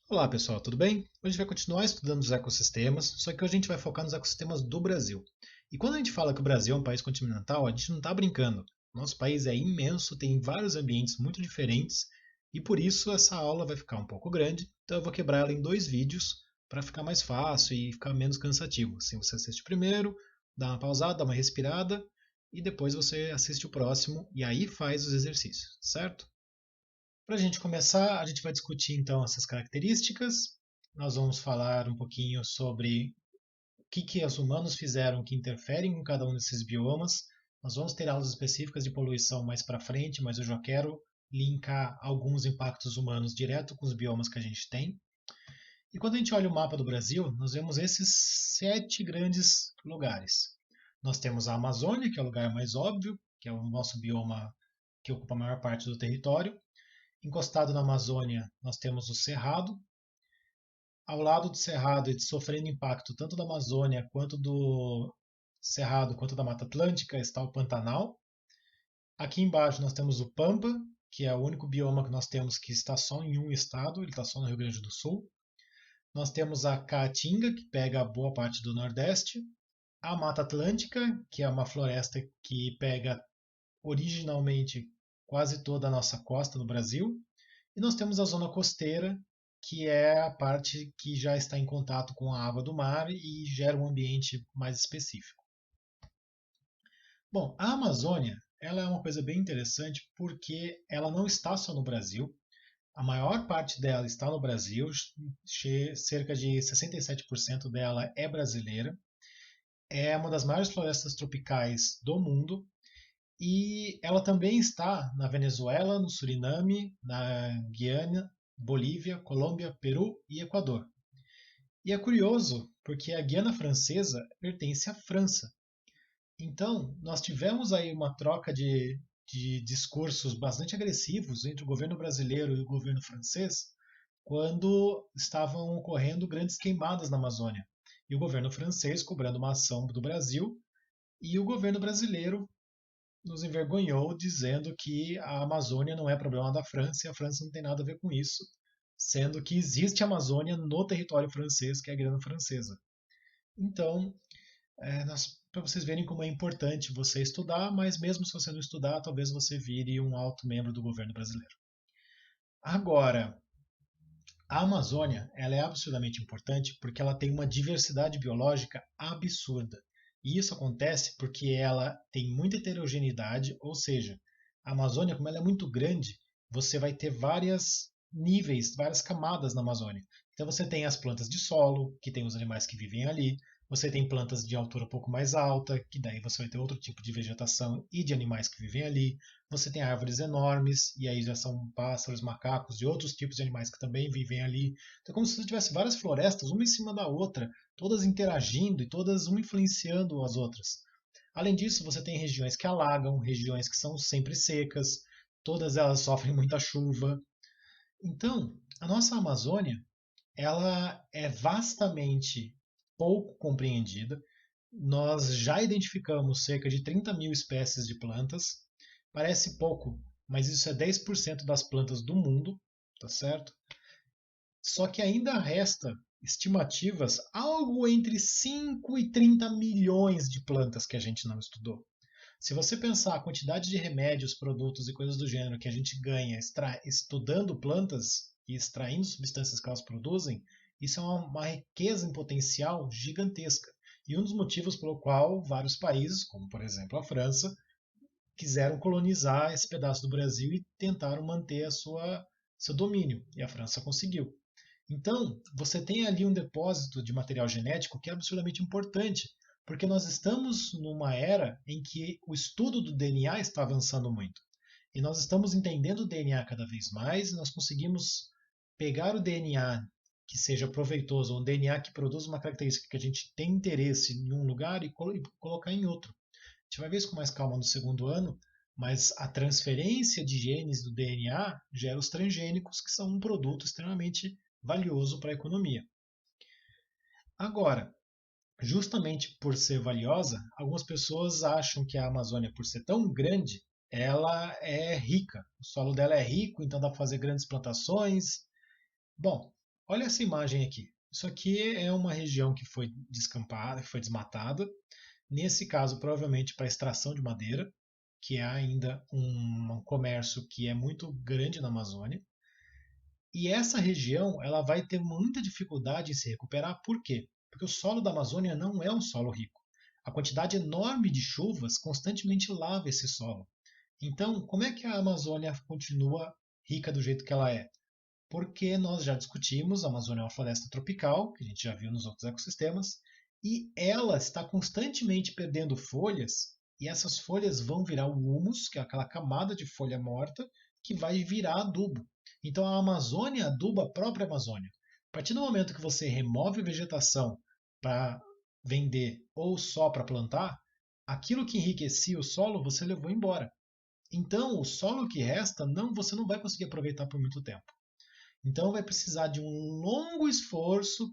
Olá pessoal, tudo bem? Hoje a gente vai continuar estudando os ecossistemas, só que hoje a gente vai focar nos ecossistemas do Brasil. E quando a gente fala que o Brasil é um país continental, a gente não está brincando. Nosso país é imenso, tem vários ambientes muito diferentes e por isso essa aula vai ficar um pouco grande, então eu vou quebrar ela em dois vídeos para ficar mais fácil e ficar menos cansativo. Assim você assiste o primeiro, dá uma pausada, dá uma respirada e depois você assiste o próximo e aí faz os exercícios, certo? Para a gente começar, a gente vai discutir então essas características. Nós vamos falar um pouquinho sobre o que os humanos fizeram que interferem em cada um desses biomas. Nós vamos ter aulas específicas de poluição mais para frente, mas eu já quero linkar alguns impactos humanos direto com os biomas que a gente tem. E quando a gente olha o mapa do Brasil, nós vemos esses 7 grandes lugares. Nós temos a Amazônia, que é o lugar mais óbvio, que é o nosso bioma que ocupa a maior parte do território. Encostado na Amazônia, nós temos o Cerrado. Ao lado do Cerrado, e sofrendo impacto tanto da Amazônia quanto do Cerrado, quanto da Mata Atlântica, está o Pantanal. Aqui embaixo nós temos o Pampa, que é o único bioma que nós temos que está só em um estado, ele está só no Rio Grande do Sul. Nós temos a Caatinga, que pega boa parte do Nordeste. A Mata Atlântica, que é uma floresta que pega originalmente quase toda a nossa costa no Brasil. E nós temos a zona costeira, que é a parte que já está em contato com a água do mar e gera um ambiente mais específico. Bom, a Amazônia ela é uma coisa bem interessante porque ela não está só no Brasil. A maior parte dela está no Brasil, cerca de 67% dela é brasileira. É uma das maiores florestas tropicais do mundo e ela também está na Venezuela, no Suriname, na Guiana, Bolívia, Colômbia, Peru e Equador. E é curioso porque a Guiana Francesa pertence à França. Então, nós tivemos aí uma troca de discursos bastante agressivos entre o governo brasileiro e o governo francês quando estavam ocorrendo grandes queimadas na Amazônia. E o governo francês cobrando uma ação do Brasil e o governo brasileiro nos envergonhou dizendo que a Amazônia não é problema da França e a França não tem nada a ver com isso, sendo que existe Amazônia no território francês, que é a Guiana Francesa. Então, para vocês verem como é importante você estudar, mas mesmo se você não estudar, talvez você vire um alto membro do governo brasileiro. Agora, a Amazônia ela é absurdamente importante porque ela tem uma diversidade biológica absurda. E isso acontece porque ela tem muita heterogeneidade, ou seja, a Amazônia, como ela é muito grande, você vai ter vários níveis, várias camadas na Amazônia. Então você tem as plantas de solo, que tem os animais que vivem ali, você tem plantas de altura um pouco mais alta, que daí você vai ter outro tipo de vegetação e de animais que vivem ali. Você tem árvores enormes, e aí já são pássaros, macacos e outros tipos de animais que também vivem ali. Então é como se você tivesse várias florestas, uma em cima da outra, todas interagindo e todas uma influenciando as outras. Além disso, você tem regiões que alagam, regiões que são sempre secas, todas elas sofrem muita chuva. Então, a nossa Amazônia, ela é vastamente pouco compreendida. Nós já identificamos cerca de 30 mil espécies de plantas. Parece pouco, mas isso é 10% das plantas do mundo, tá certo? Só que ainda resta estimativas algo entre 5 e 30 milhões de plantas que a gente não estudou. Se você pensar a quantidade de remédios, produtos e coisas do gênero que a gente ganha estudando plantas e extraindo substâncias que elas produzem, isso é uma riqueza em potencial gigantesca. E um dos motivos pelo qual vários países, como por exemplo a França, quiseram colonizar esse pedaço do Brasil e tentaram manter seu domínio. E a França conseguiu. Então, você tem ali um depósito de material genético que é absurdamente importante, porque nós estamos numa era em que o estudo do DNA está avançando muito. E nós estamos entendendo o DNA cada vez mais, e nós conseguimos pegar o DNA que seja proveitoso, um DNA que produz uma característica que a gente tem interesse em um lugar e colocar em outro. A gente vai ver isso com mais calma no segundo ano, mas a transferência de genes do DNA gera os transgênicos, que são um produto extremamente valioso para a economia. Agora, justamente por ser valiosa, algumas pessoas acham que a Amazônia, por ser tão grande, ela é rica. O solo dela é rico, então dá para fazer grandes plantações. Bom, Olha essa imagem aqui. Isso aqui é uma região que foi descampada, que foi desmatada. Nesse caso, provavelmente para extração de madeira, que é ainda um comércio que é muito grande na Amazônia. E essa região ela vai ter muita dificuldade em se recuperar. Por quê? Porque o solo da Amazônia não é um solo rico. A quantidade enorme de chuvas constantemente lava esse solo. Então, como é que a Amazônia continua rica do jeito que ela é? Porque nós já discutimos, a Amazônia é uma floresta tropical, que a gente já viu nos outros ecossistemas, e ela está constantemente perdendo folhas, e essas folhas vão virar o humus, que é aquela camada de folha morta, que vai virar adubo. Então a Amazônia aduba a própria Amazônia. A partir do momento que você remove a vegetação para vender ou só para plantar, aquilo que enriquecia o solo você levou embora. Então o solo que resta você não vai conseguir aproveitar por muito tempo. Então vai precisar de um longo esforço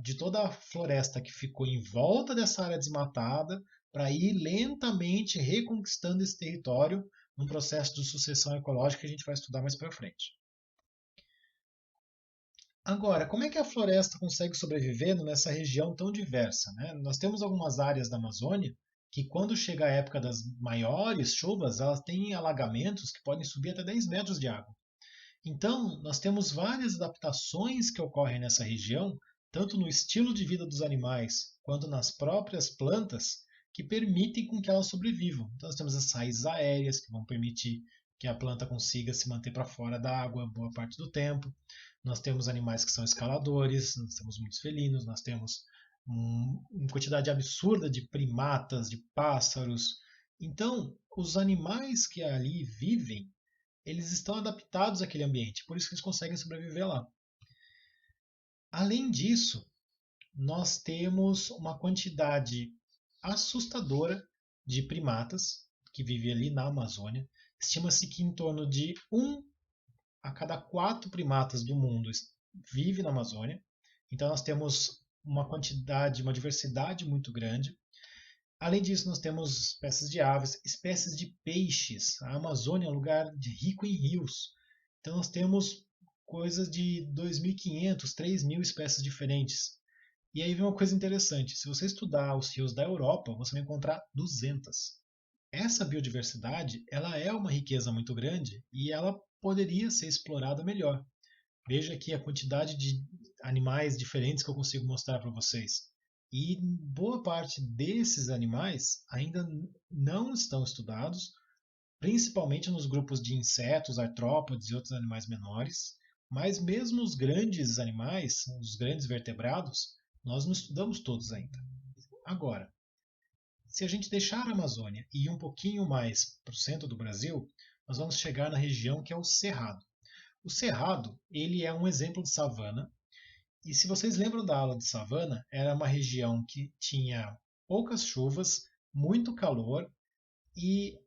de toda a floresta que ficou em volta dessa área desmatada para ir lentamente reconquistando esse território num processo de sucessão ecológica que a gente vai estudar mais para frente. Agora, como é que a floresta consegue sobreviver nessa região tão diversa, né? Nós temos algumas áreas da Amazônia que, quando chega a época das maiores chuvas, elas têm alagamentos que podem subir até 10 metros de água. Então, nós temos várias adaptações que ocorrem nessa região, tanto no estilo de vida dos animais quanto nas próprias plantas, que permitem com que elas sobrevivam. Então, nós temos as raízes aéreas, que vão permitir que a planta consiga se manter para fora da água boa parte do tempo. Nós temos animais que são escaladores, nós temos muitos felinos, nós temos uma quantidade absurda de primatas, de pássaros. Então, os animais que ali vivem, eles estão adaptados àquele ambiente, por isso que eles conseguem sobreviver lá. Além disso, nós temos uma quantidade assustadora de primatas que vivem ali na Amazônia. Estima-se que em torno de 1 a cada 4 primatas do mundo vive na Amazônia. Então nós temos uma quantidade, uma diversidade muito grande. Além disso, nós temos espécies de aves, espécies de peixes. A Amazônia é um lugar rico em rios. Então nós temos coisas de 2.500, 3.000 espécies diferentes. E aí vem uma coisa interessante. Se você estudar os rios da Europa, você vai encontrar 200. Essa biodiversidade, ela é uma riqueza muito grande e ela poderia ser explorada melhor. Veja aqui a quantidade de animais diferentes que eu consigo mostrar para vocês. E boa parte desses animais ainda não estão estudados, principalmente nos grupos de insetos, artrópodes e outros animais menores. Mas mesmo os grandes animais, os grandes vertebrados, nós não estudamos todos ainda. Agora, se a gente deixar a Amazônia e ir um pouquinho mais para o centro do Brasil, nós vamos chegar na região que é o Cerrado. O Cerrado, ele é um exemplo de savana, e se vocês lembram da aula de savana, era uma região que tinha poucas chuvas, muito calor e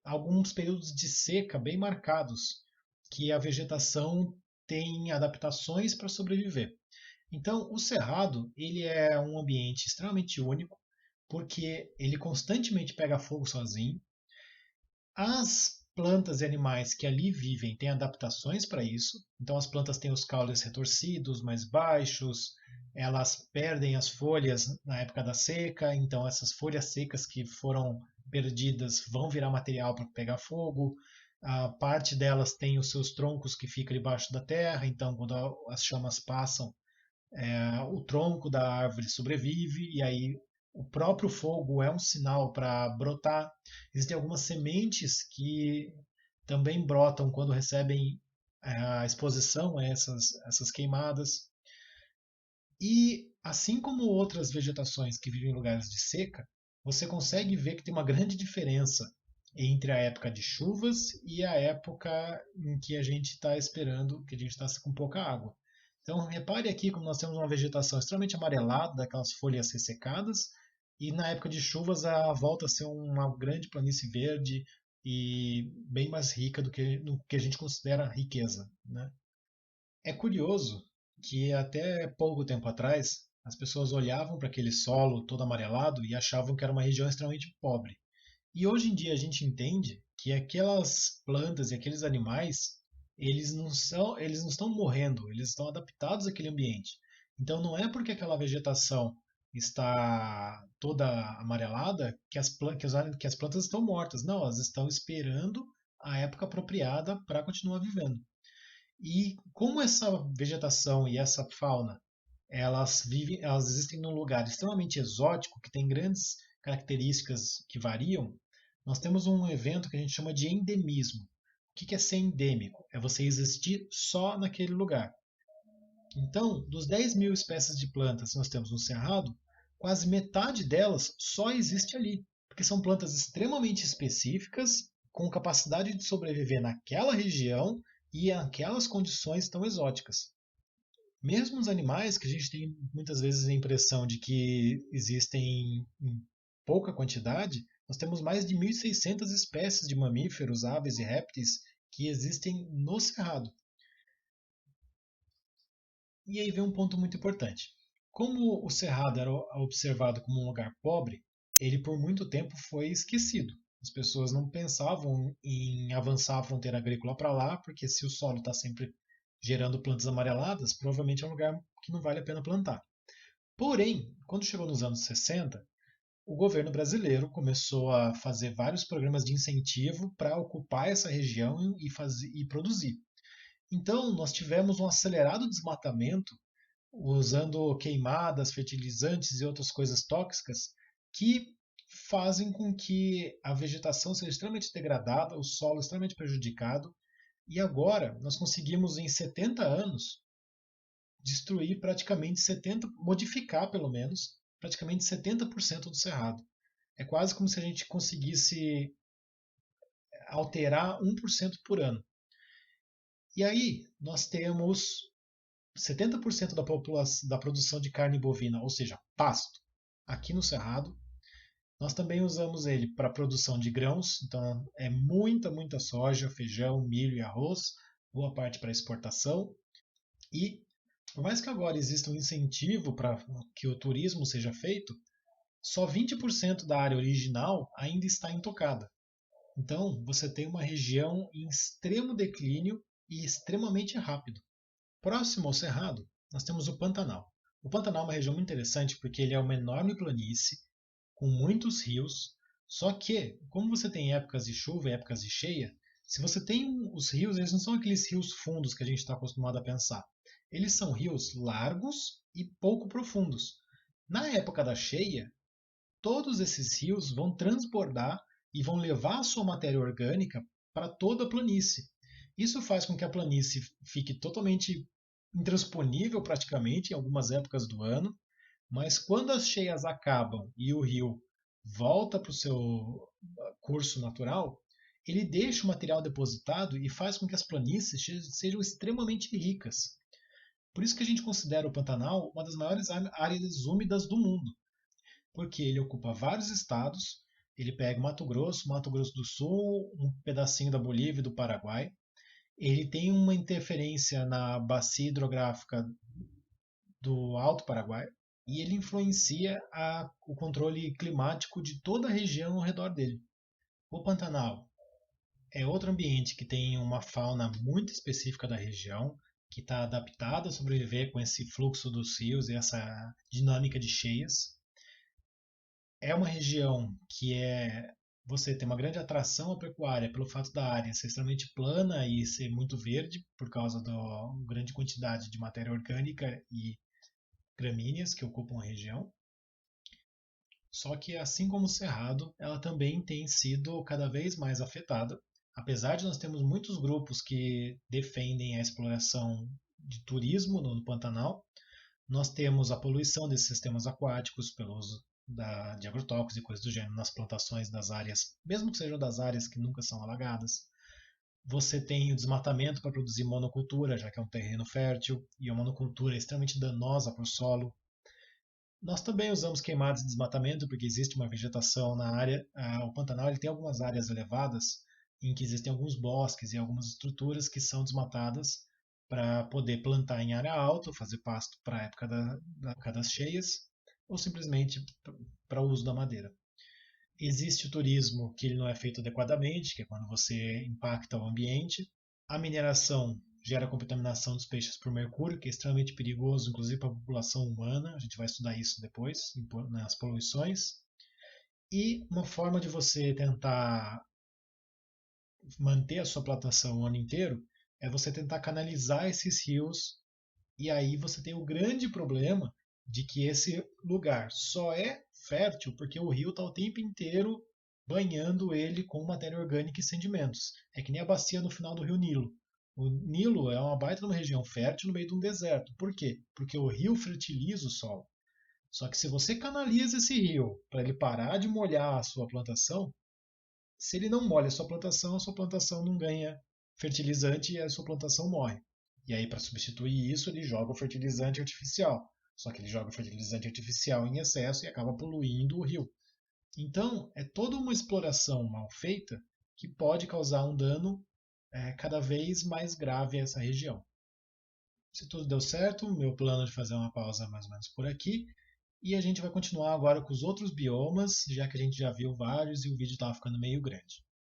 alguns períodos de seca bem marcados, que a vegetação tem adaptações para sobreviver. Então, o cerrado, ele é um ambiente extremamente único, porque ele constantemente pega fogo sozinho. As plantas e animais que ali vivem têm adaptações para isso. Então, as plantas têm os caules retorcidos, mais baixos, elas perdem as folhas na época da seca, então essas folhas secas que foram perdidas vão virar material para pegar fogo. A parte delas tem os seus troncos que ficam debaixo da terra, então quando as chamas passam, o tronco da árvore sobrevive e aí o próprio fogo é um sinal para brotar. Existem algumas sementes que também brotam quando recebem a exposição a essas queimadas. E assim como outras vegetações que vivem em lugares de seca, você consegue ver que tem uma grande diferença entre a época de chuvas e a época em que a gente está esperando, que a gente está com pouca água. Então, repare aqui como nós temos uma vegetação extremamente amarelada, daquelas folhas ressecadas, e na época de chuvas a volta a ser uma grande planície verde e bem mais rica do que no que a gente considera riqueza, né? É curioso que até pouco tempo atrás as pessoas olhavam para aquele solo todo amarelado e achavam que era uma região extremamente pobre. E hoje em dia a gente entende que aquelas plantas e aqueles animais eles não estão morrendo, eles estão adaptados àquele ambiente. Então não é porque aquela vegetação está toda amarelada que que as plantas estão mortas. Não, elas estão esperando a época apropriada para continuar vivendo. E como essa vegetação e essa fauna elas existem num lugar extremamente exótico, que tem grandes características que variam, nós temos um evento que a gente chama de endemismo. O que é ser endêmico? É você existir só naquele lugar. Então, dos 10 mil espécies de plantas que nós temos no Cerrado, quase metade delas só existe ali, porque são plantas extremamente específicas, com capacidade de sobreviver naquela região e em aquelas condições tão exóticas. Mesmo os animais, que a gente tem muitas vezes a impressão de que existem em pouca quantidade, nós temos mais de 1.600 espécies de mamíferos, aves e répteis que existem no Cerrado. E aí vem um ponto muito importante. Como o Cerrado era observado como um lugar pobre, ele por muito tempo foi esquecido. As pessoas não pensavam em avançar a fronteira agrícola para lá, porque se o solo está sempre gerando plantas amareladas, provavelmente é um lugar que não vale a pena plantar. Porém, quando chegou nos anos 60, o governo brasileiro começou a fazer vários programas de incentivo para ocupar essa região e produzir. Então, nós tivemos um acelerado desmatamento usando queimadas, fertilizantes e outras coisas tóxicas que fazem com que a vegetação seja extremamente degradada, o solo extremamente prejudicado. E agora nós conseguimos, em 70 anos, destruir praticamente 70, modificar pelo menos, praticamente 70% do cerrado. É quase como se a gente conseguisse alterar 1% por ano. E aí nós temos 70% da produção de carne bovina, ou seja, pasto, aqui no Cerrado. Nós também usamos ele para a produção de grãos, então é muita soja, feijão, milho e arroz, boa parte para exportação. E por mais que agora exista um incentivo para que o turismo seja feito, só 20% da área original ainda está intocada. Então você tem uma região em extremo declínio e extremamente rápido. Próximo ao Cerrado, nós temos o Pantanal. O Pantanal é uma região muito interessante porque ele é uma enorme planície com muitos rios. Só que, como você tem épocas de chuva e épocas de cheia, se você tem os rios, eles não são aqueles rios fundos que a gente está acostumado a pensar. Eles são rios largos e pouco profundos. Na época da cheia, todos esses rios vão transbordar e vão levar a sua matéria orgânica para toda a planície. Isso faz com que a planície fique totalmente intransponível praticamente em algumas épocas do ano, mas quando as cheias acabam e o rio volta para o seu curso natural, ele deixa o material depositado e faz com que as planícies sejam extremamente ricas. Por isso que a gente considera o Pantanal uma das maiores áreas úmidas do mundo, porque ele ocupa vários estados, ele pega Mato Grosso do Sul, um pedacinho da Bolívia e do Paraguai. Ele tem uma interferência na bacia hidrográfica do Alto Paraguai e ele influencia o controle climático de toda a região ao redor dele. O Pantanal é outro ambiente que tem uma fauna muito específica da região, que está adaptada a sobreviver com esse fluxo dos rios e essa dinâmica de cheias. É uma região que você tem uma grande atração à pecuária pelo fato da área ser extremamente plana e ser muito verde por causa da grande quantidade de matéria orgânica e gramíneas que ocupam a região. Só que, assim como o Cerrado, ela também tem sido cada vez mais afetada. Apesar de nós termos muitos grupos que defendem a exploração de turismo no Pantanal, nós temos a poluição desses sistemas aquáticos pelo uso de agrotóxicos e coisas do gênero nas plantações das áreas, mesmo que sejam das áreas que nunca são alagadas. Você tem o desmatamento para produzir monocultura, já que é um terreno fértil, e a monocultura é extremamente danosa para o solo. Nós também usamos queimadas e desmatamento, porque existe uma vegetação na área. O Pantanal ele tem algumas áreas elevadas em que existem alguns bosques e algumas estruturas que são desmatadas para poder plantar em área alta, fazer pasto para a época da época das cheias, ou simplesmente para o uso da madeira. Existe o turismo que ele não é feito adequadamente, que é quando você impacta o ambiente, A mineração gera contaminação dos peixes por mercúrio, que é extremamente perigoso, inclusive para a população humana. A gente vai estudar isso depois, nas poluições. E uma forma de você tentar manter a sua plantação o ano inteiro é você tentar canalizar esses rios. E aí você tem o grande problema de que esse lugar só é fértil porque o rio está o tempo inteiro banhando ele com matéria orgânica e sedimentos. É que nem a bacia no final do rio Nilo. O Nilo é uma baita de uma região fértil no meio de um deserto. Por quê? Porque o rio fertiliza o solo. Só que se você canaliza esse rio para ele parar de molhar a sua plantação, se ele não molha a sua plantação não ganha fertilizante e a sua plantação morre. E aí, para substituir isso, ele joga o fertilizante artificial. Só que ele joga o fertilizante artificial em excesso e acaba poluindo o rio. Então, é toda uma exploração mal feita que pode causar um dano cada vez mais grave a essa região. Se tudo deu certo, meu plano é de fazer uma pausa mais ou menos por aqui. E a gente vai continuar agora com os outros biomas, já que a gente já viu vários e o vídeo estava ficando meio grande.